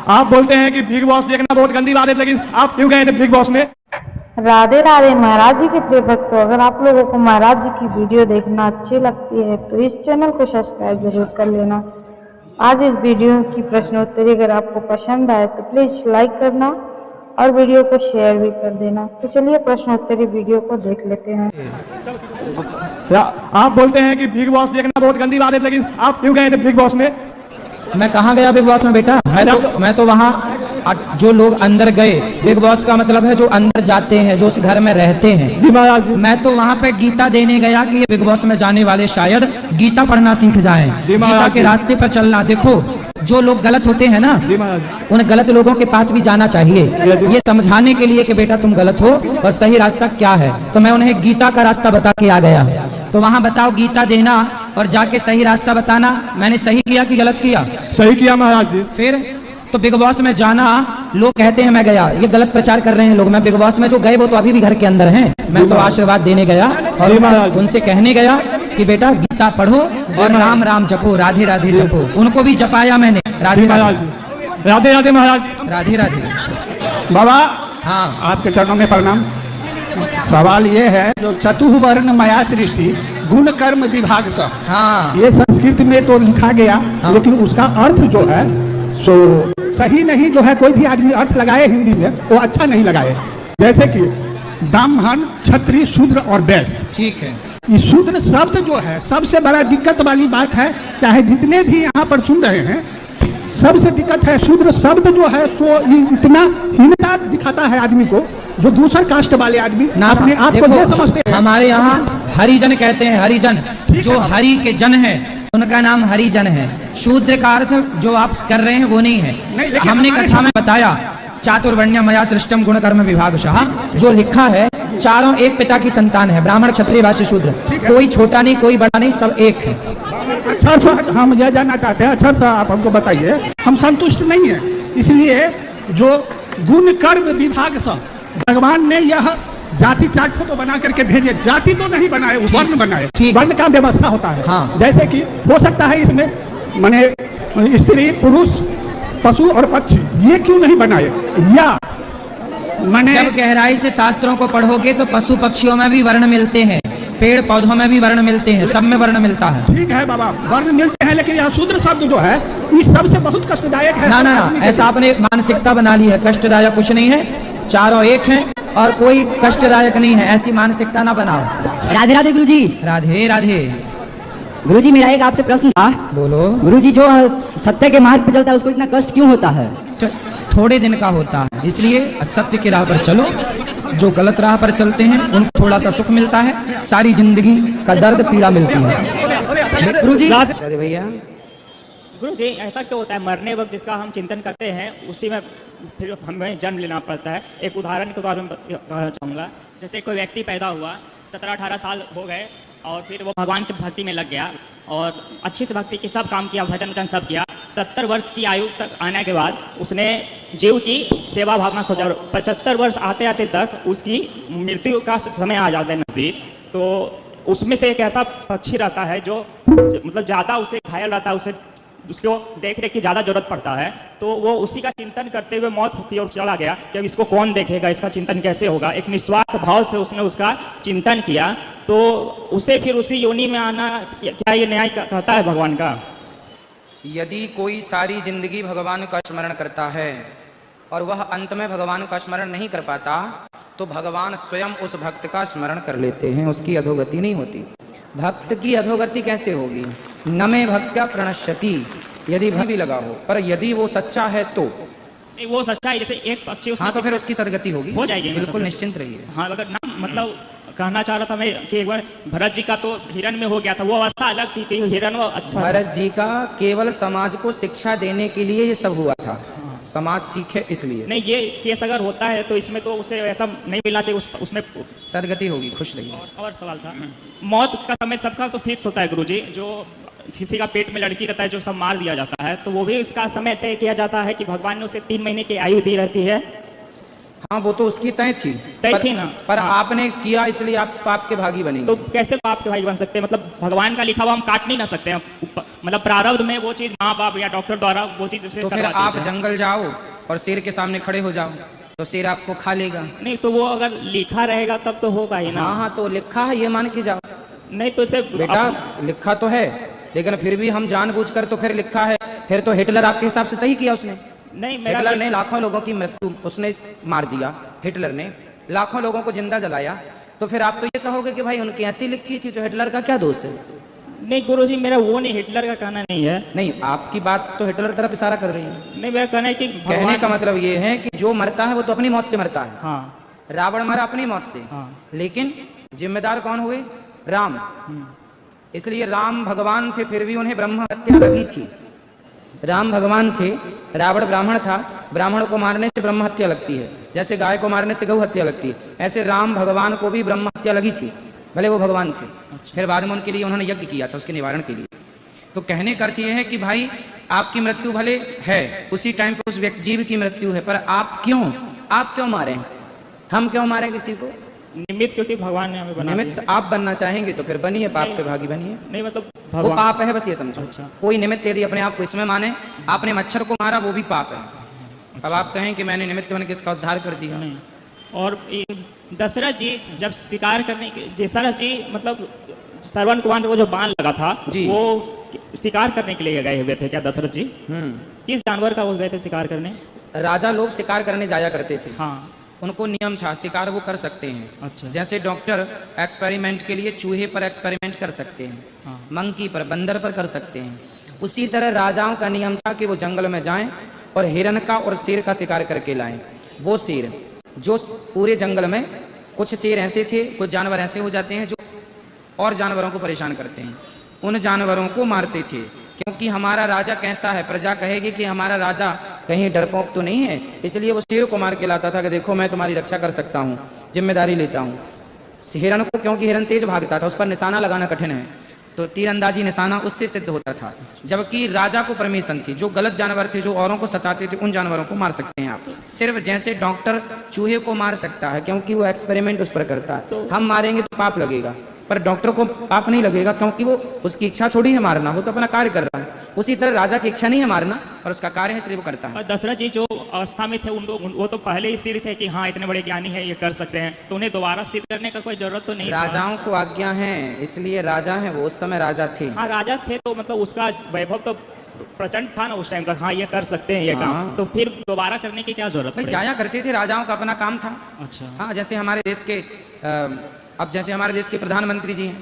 आप बोलते हैं कि बिग बॉस देखना बहुत गंदी बात है, लेकिन आप क्यों गए थे बिग बॉस में? राधे राधे महाराज जी के प्रिय भक्तों, अगर आप लोगों को महाराज जी की वीडियो देखना अच्छी लगती है तो इस चैनल को सब्सक्राइब जरूर कर लेना। आज इस वीडियो की प्रश्नोत्तरी अगर आपको पसंद आए तो प्लीज लाइक करना और वीडियो को शेयर भी कर देना। तो चलिए प्रश्नोत्तरी वीडियो को देख लेते हैं। आप बोलते हैं कि बिग बॉस देखना बहुत गंदी बात है, लेकिन आप क्यों गए थे बिग बॉस में? मैं कहाँ गया बिग बॉस में बेटा? मैं तो वहाँ जो लोग अंदर गए, बिग बॉस का मतलब है जो अंदर जाते हैं, जो उस घर में रहते हैं। जी महाराज जी। मैं तो वहाँ पे गीता देने गया कि ये बिग बॉस में जाने वाले शायद गीता पढ़ना सीख जाएं, गीता के रास्ते पर चलना। देखो जो लोग गलत होते हैं ना, उन गलत लोगों के पास भी जाना चाहिए, ये समझाने के लिए कि बेटा तुम गलत हो और सही रास्ता क्या है। तो मैं उन्हें गीता का रास्ता बता के आ गया। तो वहाँ बताओ गीता देना और जाके सही रास्ता बताना, मैंने सही किया कि गलत किया? सही किया महाराज जी। फिर तो बिग बॉस में जाना, लोग कहते हैं मैं गया, ये गलत प्रचार कर रहे हैं लोग। मैं बिग बॉस में जो गए वो तो अभी भी घर के अंदर हैं। मैं तो आशीर्वाद देने गया और उनसे कहने गया कि बेटा गीता पढ़ो और राम राम जपो, राधे राधे जपो। उनको भी जपाया मैंने, राधे महाराज जी, राधे राधे महाराज, राधे राधे। बाबा हाँ, आपके चरणों में प्रणाम। सवाल ये है, जो चतुर्वर्ण मया सृष्टि गुण कर्म विभाग सा, हाँ, ये संस्कृत में तो लिखा गया, हाँ। लेकिन उसका अर्थ जो है सो सही नहीं जो है। कोई भी आदमी अर्थ लगाए हिंदी में वो अच्छा नहीं लगाए। जैसे कि ब्राह्मण, क्षत्रिय, शूद्र और वैश्य। ठीक है। ये शूद्र शब्द जो है सबसे बड़ा दिक्कत वाली बात है। चाहे जितने भी यहाँ पर सुन रहे हैं, सबसे दिक्कत है शूद्र शब्द जो है सो इतना हीनता दिखाता है आदमी को, जो दूसर कास्ट वाले आदमी अपने आप को ये समझते हैं। हमारे यहाँ हरिजन कहते हैं, हरिजन, जो हरि के जन है उनका नाम हरिजन है। शूद्र का अर्थ जो आप कर रहे हैं वो नहीं है। हमने कथा में बताया चातुर्वर्ण्य मया सृष्टम गुण कर्म विभागशः, जो लिखा है चारों एक पिता की संतान है, ब्राह्मण, क्षत्रिय, वैश्य, शूद्र। कोई छोटा नहीं, कोई बड़ा नहीं, सब एक है। अच्छा सा हम यह जानना चाहते हैं, अच्छा सा आप हमको बताइए, हम संतुष्ट नहीं है। इसलिए जो गुण कर्म विभाग से भगवान ने यह जाति चार्ट को तो बना करके भेजे, जाति तो नहीं बनाए, वर्ण बनाए। वर्ण का व्यवस्था होता है। हाँ। जैसे कि हो सकता है इसमें माने स्त्री, पुरुष, पशु और पक्षी, ये क्यों नहीं बनाए? या माने जब गहराई से शास्त्रों को पढ़ोगे तो पशु पक्षियों में भी वर्ण मिलते हैं, पेड़ पौधों में भी वर्ण मिलते हैं, सब में वर्ण मिलता है। ठीक है बाबा, वर्ण मिलते हैं, लेकिन यह शूद्र शब्द जो है इस सबसे बहुत कष्टदायक है। ना, ऐसा आपने मानसिकता बना ली है। कष्टदायक कुछ नहीं है, चारों एक हैं और कोई कष्टदायक नहीं है, ऐसी मानसिकता ना बनाओ। राधे राधे गुरुजी। राधे राधे। गुरुजी मेरा एक आपसे प्रश्न था। बोलो। गुरुजी, जो सत्य के मार्ग पर चलता है उसको इतना कष्ट क्यों होता है? थोड़े दिन का होता है, इसलिए सत्य की राह पर चलो। जो गलत राह पर चलते हैं उनको थोड़ा सा सुख मिलता है, सारी जिंदगी का दर्द पीड़ा मिलती है। गुरुजी। राधे भैया। गुरु जी, ऐसा क्यों होता है? मरने वक्त जिसका हम चिंतन करते हैं उसी में फिर हमें जन्म लेना पड़ता है। एक उदाहरण के तौर पर कहना चाहूँगा, जैसे कोई व्यक्ति पैदा हुआ, 17-18 साल हो गए और फिर वो भगवान की भक्ति में लग गया और अच्छी से भक्ति की सब काम किया, भजन वजन सब किया। 70 वर्ष की आयु तक आने के बाद उसने जीव की सेवा भावना सोचा और 75 वर्ष आते आते तक उसकी मृत्यु का समय आ जाता है नज़दीक। तो उसमें से एक ऐसा पक्षी रहता है जो मतलब ज़्यादा उसे घायल रहता है, उसे उसको देख रेख की ज़्यादा जरूरत पड़ता है। तो वो उसी का चिंतन करते हुए मौत की ओर चला गया कि अब इसको कौन देखेगा, इसका चिंतन कैसे होगा। एक निस्वार्थ भाव से उसने उसका चिंतन किया, तो उसे फिर उसी योनि में आना, क्या ये न्याय कहता है भगवान का? यदि कोई सारी जिंदगी भगवान का स्मरण करता है और वह अंत में भगवान का स्मरण नहीं कर पाता, तो भगवान स्वयं उस भक्त का स्मरण कर लेते हैं, उसकी अधोगति नहीं होती। भक्त की अधोगति कैसे होगी? न में भक्त्या प्रणश्यति, यदि भी लगा हो, पर यदि वो सच्चा है तो नहीं, वो सच्चा है। जैसे एक पक्षी, हाँ, तो फिर उसकी सदगति होगी, हो जाएगी, बिल्कुल निश्चिंत रहिए। हाँ, अगर ना मतलब कहना चाह रहा था मैं कि एक बार भरत जी का तो हिरण में हो गया था, वो अवस्था अलग थी कि हिरण वो अच्छा। भरत जी का केवल समाज को शिक्षा देने के लिए ये सब हुआ था, समाज सीखे इसलिए। नहीं, ये केस अगर होता है तो इसमें तो उसे ऐसा नहीं मिलना चाहिए, उसमें सदगति होगी, खुश रहिए। और सवाल था, मौत का समय सबका तो फिक्स होता है गुरुजी। जो किसी का पेट में लड़की रहता है जो सब मार दिया जाता है, तो वो भी उसका समय तय किया जाता है कि भगवान ने उसे 3 महीने की आयु दी रहती है। हाँ वो तो उसकी तय थी, तय पर, थी ना। पर हाँ। आपने किया इसलिए आप पाप के भागी बनेंगे। तो कैसे पाप के भाई बन सकते हैं? मतलब भगवान का लिखा हुआ हम काट नहीं ना सकते हैं। मतलब प्रारब्ध में वो चीज माँ बाप या डॉक्टर द्वारा वो चीज उसे तो फिर करवा आप देते हैं। जंगल जाओ और शेर के सामने खड़े हो जाओ तो शेर आपको खा लेगा। नहीं तो वो अगर लिखा रहेगा तब तो होगा ही ना। हाँ हाँ, तो लिखा है ये मान के जाओ नहीं तो उसे बेटा, लिखा तो है, लेकिन फिर भी हम जानबूझकर, तो फिर लिखा है, फिर तो हिटलर आपके हिसाब से सही किया उसने। नहीं मेरा हिटलर ने लाखों लोगों की मृत्यु उसने मार दिया, हिटलर ने लाखों लोगों को जिंदा जलाया, तो फिर आप तो ये कहोगे कि भाई उनकी ऐसी लिखी थी, तो हिटलर का क्या दोष है? नहीं गुरुजी, मेरा वो नहीं, हिटलर का कहना नहीं है। नहीं, आपकी बात तो हिटलर तरफ इशारा कर रही है। नहीं मेरा कहना है कि कहने का मतलब ये है कि जो मरता है वो तो अपनी मौत से मरता है। हाँ रावण मरा अपनी मौत से, हाँ। लेकिन जिम्मेदार कौन हुए? राम। इसलिए राम भगवान थे, फिर भी उन्हें ब्रह्म हत्या लगी थी। राम भगवान थे, रावण ब्राह्मण था, ब्राह्मण को मारने से ब्रह्म हत्या लगती है, जैसे गाय को मारने से गौ हत्या लगती है, ऐसे राम भगवान को भी ब्रह्म हत्या लगी थी, भले वो भगवान थे। फिर बाद में उनके लिए उन्होंने यज्ञ किया था उसके निवारण के लिए। तो कहने का अर्थ ये है कि भाई आपकी मृत्यु भले है, उसी टाइम पे उस व्यक्ति जीव की मृत्यु है, पर आप क्यों मारे? हम क्यों मारे किसी को? निमित्त, क्योंकि भगवान ने हमें बना निमित्त आप बनना चाहेंगे तो फिर बनिए, पाप के भागी बनिए। नहीं मतलब वो भगवान पाप है, बस ये समझो। अच्छा। कोई निमित्त यदि अपने आप को इसमें माने, आपने मच्छर को मारा वो भी पाप है। अब आप कहें कि मैंने निमित्त बन के इसका उद्धार कर दिया। नहीं। और दशरथ जी जब शिकार करने के, दशरथ जी मतलब श्रवण कुमार को जो बाण लगा था जी। वो शिकार करने के लिए गए हुए थे क्या दशरथ जी? किस जानवर का वो गए थे शिकार करने? राजा लोग शिकार करने जाया करते थे। हाँ उनको नियम था, शिकार वो कर सकते हैं। अच्छा। जैसे डॉक्टर एक्सपेरिमेंट के लिए चूहे पर एक्सपेरिमेंट कर सकते हैं, हाँ। मंकी पर, बंदर पर कर सकते हैं, उसी तरह राजाओं का नियम था कि वो जंगल में जाएं और हिरन का और शेर का शिकार करके लाएं। वो शेर जो पूरे जंगल में, कुछ शेर ऐसे थे, कुछ जानवर ऐसे हो जाते हैं जो और जानवरों को परेशान करते हैं, उन जानवरों को मारते थे। क्योंकि हमारा राजा कैसा है, प्रजा कहेगी कि हमारा राजा कहीं डरपोक तो नहीं है, इसलिए वो शेर को मार के लाता था कि देखो मैं तुम्हारी रक्षा कर सकता हूँ, जिम्मेदारी लेता हूँ। हिरन को, क्योंकि हिरन तेज भागता था, उस पर निशाना लगाना कठिन है, तो तीरंदाजी निशाना उससे सिद्ध होता था। जबकि राजा को परमिशन थी, जो गलत जानवर थे, जो औरों को सताते थे, उन जानवरों को मार सकते हैं आप। सिर्फ जैसे डॉक्टर चूहे को मार सकता है क्योंकि वो एक्सपेरिमेंट उस पर करता है, हम मारेंगे तो पाप लगेगा, पर डॉक्टर को पाप नहीं लगेगा क्योंकि वो, उसकी इच्छा थोड़ी है मारना, वो तो अपना कार्य कर रहा है। उसी तरह राजा की इच्छा नहीं है मारना, और उसका कार्य है, इसलिए वो करता है। और दशरथ जी जो अवस्था में थे वो तो पहले ही सिद्ध थे कि हाँ इतने बड़े ज्ञानी है, ये कर सकते हैं, तो उन्हें दोबारा सिद्ध करने का कोई जरूरत तो नहीं था। राजाओं को आज्ञा है, इसलिए राजा है, वो उस समय राजा थे। हाँ राजा थे, तो मतलब उसका वैभव तो प्रचंड था ना उस टाइम तक, हाँ ये कर सकते हैं ये काम, तो फिर दोबारा करने की क्या जरूरत भाई पड़ेगी? जाया करते थे, राजाओं का अपना काम था। अच्छा। हाँ, जैसे हमारे देश के अब जैसे हमारे देश के प्रधानमंत्री जी हैं,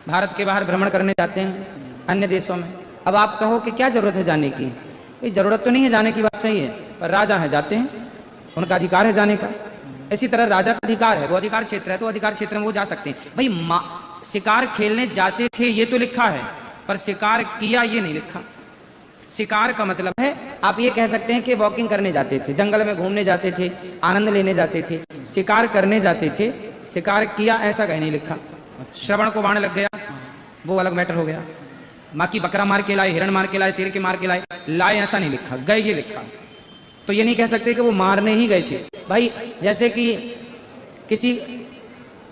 भारत के बाहर भ्रमण करने जाते हैं अन्य देशों में। अब आप कहो कि क्या जरूरत है जाने की? ये जरूरत तो नहीं है जाने की, बात सही है, पर राजा है, जाते हैं, उनका अधिकार है जाने का। इसी तरह राजा का अधिकार है, वो अधिकार क्षेत्र है, तो अधिकार क्षेत्र में वो जा सकते हैं। भाई शिकार खेलने जाते थे ये तो लिखा है, पर शिकार किया ये नहीं लिखा। शिकार का मतलब है, आप ये कह सकते हैं कि वॉकिंग करने जाते थे, जंगल में घूमने जाते थे, आनंद लेने जाते थे, शिकार करने जाते थे, शिकार किया ऐसा कहीं नहीं लिखा। श्रवण को बाण लग गया वो अलग मैटर हो गया, बाकी बकरा मार के लाए, हिरण मार के लाए, शेर के मार के लाए ऐसा नहीं लिखा, गए ये लिखा। तो ये नहीं कह सकते कि वो मारने ही गए थे। भाई जैसे कि किसी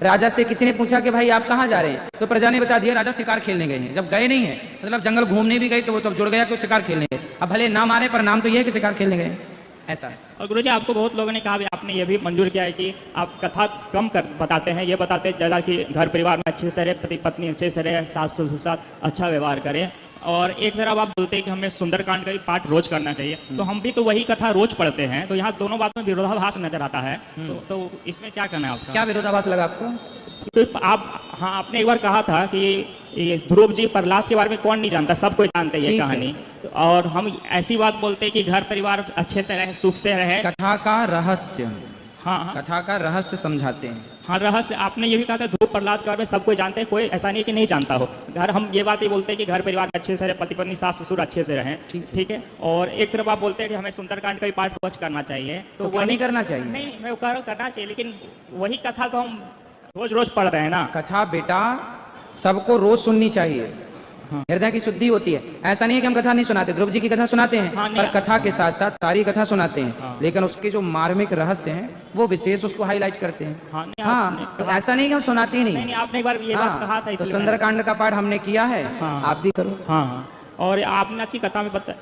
राजा से किसी ने पूछा कि भाई आप कहाँ जा रहे हैं, तो प्रजा ने बता दिया राजा शिकार खेलने गए हैं। जब गए नहीं है मतलब जंगल घूमने भी गए, तो वो तब जुड़ गया कि शिकार खेलने गए। अब भले ना मारे पर नाम तो ये है कि शिकार खेलने गए, ऐसा है। और गुरुजी आपको बहुत लोगों ने कहा भी, आपने ये भी मंजूर किया है कि आप कथा कम कर बताते हैं, ये बताते हैं ज़्यादा कि घर परिवार में अच्छे से रहे, पति पत्नी अच्छे से रहे, सास ससुर के साथ अच्छा व्यवहार करें। और एक तरफ आप बोलते हैं कि हमें सुंदरकांड का भी पाठ रोज करना चाहिए, तो हम भी तो वही कथा रोज पढ़ते हैं, तो यहाँ दोनों बातों में विरोधाभास नजर आता है। तो इसमें क्या करना है आपका? क्या विरोधाभास लगा आपको? तो आप आपने एक बार कहा था कि ये ध्रुव जी प्रहलाद के बारे में कौन नहीं जानता, सब कोई जानते हैं ये कहानी। तो और हम ऐसी बात बोलते हैं कि घर परिवार अच्छे से रहे, सुख से रहे। कथा का रहस्य, हाँ कथा का रहस्य समझाते हैं। हाँ रहस्य, आपने ये भी कहा था ध्रुव प्रहलाद के बारे में सब कोई जानते हैं, कोई ऐसा नहीं है कि नहीं जानता हो। घर हम ये बात ही बोलते हैं कि घर परिवार अच्छे से रहे, पति पत्नी सास ससुर अच्छे से रहें, ठीक है। और एक तरफ आप बोलते हैं कि हमें सुंदरकांड का भी पाठ रोज करना चाहिए, तो क्यों नहीं करना चाहिए? नहीं मैं कह रहा हूँ करना चाहिए, लेकिन वही कथा तो हम रोज रोज पढ़ रहे हैं ना। कथा बेटा सबको रोज सुननी चाहिए, हृदय की शुद्धि होती है। ऐसा नहीं है कि हम कथा नहीं सुनाते, ध्रुव जी की कथा सुनाते हैं, हाँ, पर नहीं। कथा के साथ साथ सारी कथा सुनाते हैं, लेकिन उसके जो मार्मिक रहस्य हैं वो विशेष उसको हाईलाइट करते हैं। हाँ, नहीं, आपने हाँ, तो ऐसा नहीं कि हम सुनाते ही नहीं, नहीं। आपने एक बार ये बात कहा था तो इसलिए सुंदरकांड का पाठ हमने किया है, हाँ। आप भी करो, हाँ हाँ, और आपने अच्छी कथा में बता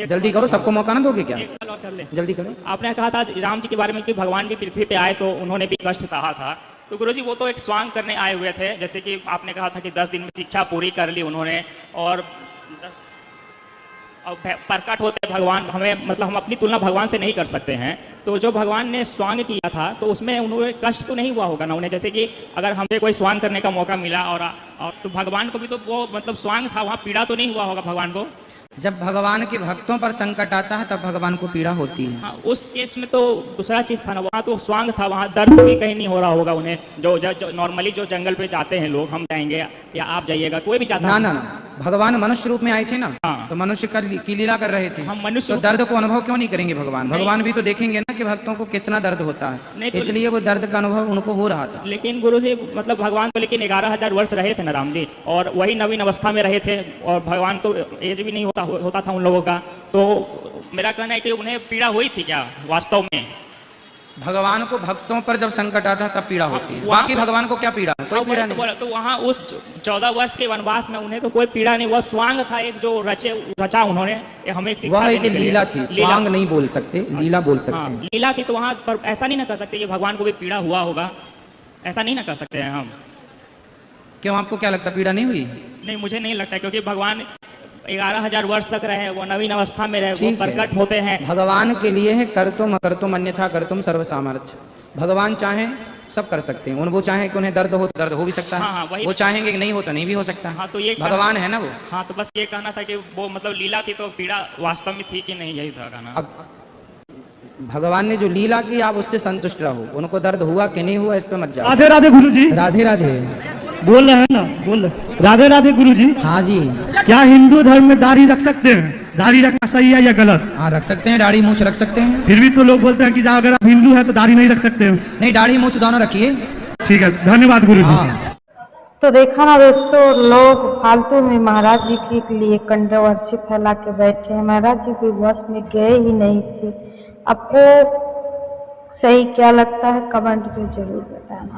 जल्दी करो, सबको मौका ना दोगे क्या? एक साल और कर ले। जल्दी करो। आपने कहा था राम जी के बारे में कि भगवान भी पृथ्वी पे आए तो उन्होंने भी कष्ट सहा था। तो गुरुजी वो तो एक स्वांग करने आए हुए थे, जैसे कि आपने कहा था कि 10 दिन में शिक्षा पूरी कर ली उन्होंने, और प्रकट होते भगवान हमें, मतलब हम अपनी तुलना भगवान से नहीं कर सकते हैं। तो जो भगवान ने स्वांग किया था तो उसमें उन्हें कष्ट तो नहीं हुआ होगा ना उन्हें, जैसे कि अगर हमें कोई स्वांग करने का मौका मिला और तो भगवान को भी तो वो मतलब स्वांग था, वहाँ पीड़ा तो नहीं हुआ होगा भगवान को? जब भगवान के भक्तों पर संकट आता है तब भगवान को पीड़ा होती है। हाँ, उस केस में तो दूसरा चीज था ना, वहाँ तो स्वांग था, वहाँ दर्द भी कहीं नहीं हो रहा होगा उन्हें। जो नॉर्मली जो जंगल पे जाते हैं लोग, हम जाएंगे या आप जाइएगा, कोई भी जाता ना ना ना, भगवान मनुष्य रूप में आए थे ना, हाँ। तो मनुष्य की लीला कर रहे थे, हम मनुष्य तो रूप- दर्द को अनुभव क्यों नहीं करेंगे भगवान? भगवान भी तो देखेंगे ना कि भक्तों को कितना दर्द होता नहीं है, तो- इसलिए वो दर्द का अनुभव उनको हो रहा था। लेकिन गुरु जी मतलब भगवान तो लेकिन 11,000 वर्ष रहे थे ना राम जी, और वही नवीन अवस्था में रहे थे, और भगवान तो एज भी नहीं होता था उन लोगों का। तो मेरा कहना है कि उन्हें पीड़ा हुई थी क्या वास्तव में? भगवान को भक्तों पर जब संकट आता है तब पीड़ा होती है, वहाँ- बाकी भगवान को क्या पीड़ा? कोई पीड़ा नहीं। तो वहाँ उस 14 वर्ष के वनवास में उन्हें तो कोई पीड़ा नहीं, वह स्वांग था एक जो रचा उन्होंने, ये हमें एक शिक्षा वह एक देने के लिए। लीला थी, स्वांग नहीं बोल सकते, लीला बोल सकते हाँ, हैं। लीला की तो वहाँ पर ऐसा नहीं ना कर सकते कि भगवान को भी पीड़ा हुआ होगा, ऐसा नहीं ना कर सकते हैं हम। क्यों, आपको क्या लगता पीड़ा नहीं हुई? नहीं, मुझे नहीं लगता, क्योंकि भगवान 11,000 वर्ष तक रहे, वो नवीन अवस्था में रहे, वो ठीक है। प्रकट होते हैं। भगवान के लिए है कर्तुम अकर्तुम अन्यथा कर्तुम सर्व सामर्थ्य। भगवान चाहे सब कर सकते हैं, वो चाहे कि उन्हें दर्द हो तो दर्द हो भी सकता है, हाँ, वही- वो चाहेंगे कि नहीं हो तो नहीं भी हो सकता है। हाँ, तो ये भगवान है ना वो। हाँ, तो बस ये कहना था कि वो मतलब लीला थी, तो पीड़ा वास्तव में थी कि नहीं, यही था कहना। अब भगवान ने जो लीला की आप उससे संतुष्ट रहो, उनको दर्द हुआ कि नहीं हुआ इस पे मत जाओ। राधे राधे गुरुजी। राधे राधे। बोल रहे हैं ना, बोल रहे। राधे राधे गुरुजी। हाँ जी, क्या हिंदू धर्म में दाढ़ी रख सकते हैं? दाढ़ी रखना सही है या गलत? हाँ रख सकते हैं, दाढ़ी मूछ रख सकते हैं। फिर भी तो लोग बोलते हैं कि जहाँ अगर आप हिंदू हैं तो दाढ़ी नहीं रख सकते हैं। नहीं, दाढ़ी मूछ दोनों रखिए। ठीक है, धन्यवाद गुरुजी। हाँ, तो देखा ना दोस्तों, लोग फालतू में महाराज जी के लिए कंट्रोवर्सी फैला के बैठे हैं। महाराज जी बिग बॉस में गए ही नहीं थे। आपको सही क्या लगता है कमेंट में जरूर बताना।